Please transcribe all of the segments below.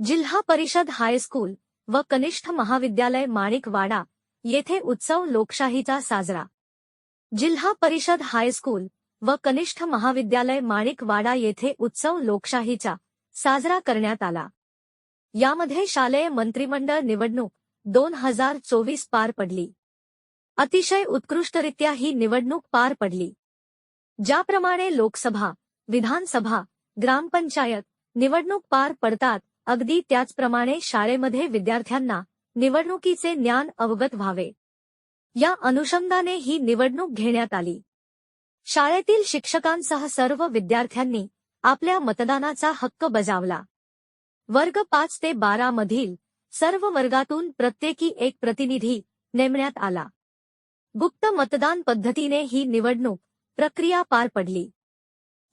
जिल्हा परिषद हायस्कूल व कनिष्ठ महाविद्यालय माणिकवाडा येथे उत्सव लोकशाहीचा साजरा। जिल्हा परिषद हायस्कूल व कनिष्ठ महाविद्यालय माणिकवाडा येथे उत्सव लोकशाहीचा साजरा करण्यात आला। यामध्ये शालेय मंत्रिमंडळ निवडणूक 2024 पार पडली। अतिशय उत्कृष्टरित्या ही निवडणूक पार पडली। ज्याप्रमाणे लोकसभा, विधानसभा, ग्रामपंचायत निवडणूक पार पडतात, अगदी त्याचप्रमाणे शाळेमध्ये विद्यार्थ्यांना निवडणुकीचे ज्ञान अवगत व्हावे, या अनुषंगाने ही निवडणूक घेण्यात आली। शाळेतील शिक्षकांसह सर्व विद्यार्थ्यांनी आपल्या मतदानाचा हक्क बजावला। वर्ग 5 ते 12 मधील सर्व वर्गातून प्रत्येकी एक प्रतिनिधी नेमण्यात आला। गुप्त मतदान पद्धतीने ही निवडणूक प्रक्रिया पार पडली।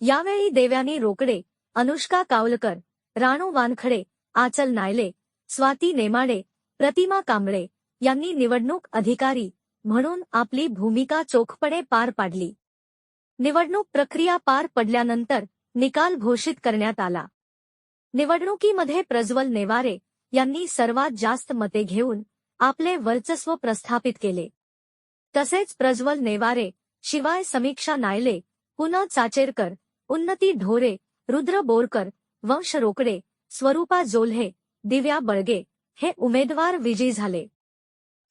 यावेळी देवयानी रोकडे, अनुष्का कावलकर, राणू वानखडे, आचल नायले, स्वाती नेमाडे, प्रतिमा कांबळे यांनी निवडणूक अधिकारी म्हणून आपली भूमिका चोखपणे पार पाडली। निवडणूक प्रक्रिया पार पडल्यानंतर निकाल घोषित करण्यात आला। निवडणुकीमध्ये प्रज्वल नेवारे यांनी सर्वात जास्त मते घेऊन आपले वर्चस्व प्रस्थापित केले। तसेच प्रज्वल नेवारे शिवाय समीक्षा नायले, पुनः चाचेरकर, उन्नती ढोरे, रुद्र बोरकर, वंश रोकडे, स्वरूपा जोल्हे, दिव्या बळगे हे उमेदवार विजयी झाले।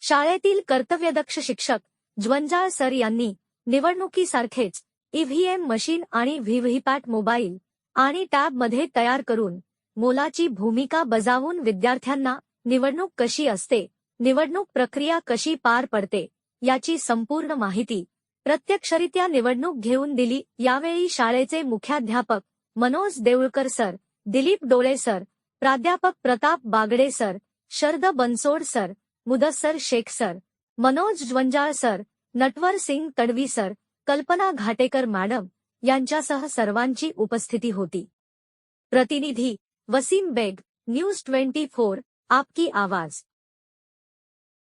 शाळेतील कर्तव्यदक्ष शिक्षक ज्वंजाळ सर यांनी निवडणुकीसारखेच ईव्हीएम मशीन आणि व्हीव्हीपॅट मोबाईल आणि टॅबमध्ये तयार करून मोलाची भूमिका बजावून विद्यार्थ्यांना निवडणूक कशी असते, निवडणूक प्रक्रिया कशी पार पडते याची संपूर्ण माहिती प्रत्यक्षरित्या निवडणूक घेऊन दिली। यावेळी शाळेचे मुख्याध्यापक मनोज देऊळकर सर, दिलीप डोळे सर, प्राध्यापक Pratap Bagde sir, Sharad Bansod sir, Mudassar Shaikh sir, Manoj Jwanjal sir, Natwar Singh Tadvi sir, Kalpana Ghatekar madam यांच्यासह सर्वांची उपस्थिती होती। प्रतिनिधी वसीम बेग, न्यूज 24, आपकी आवाज।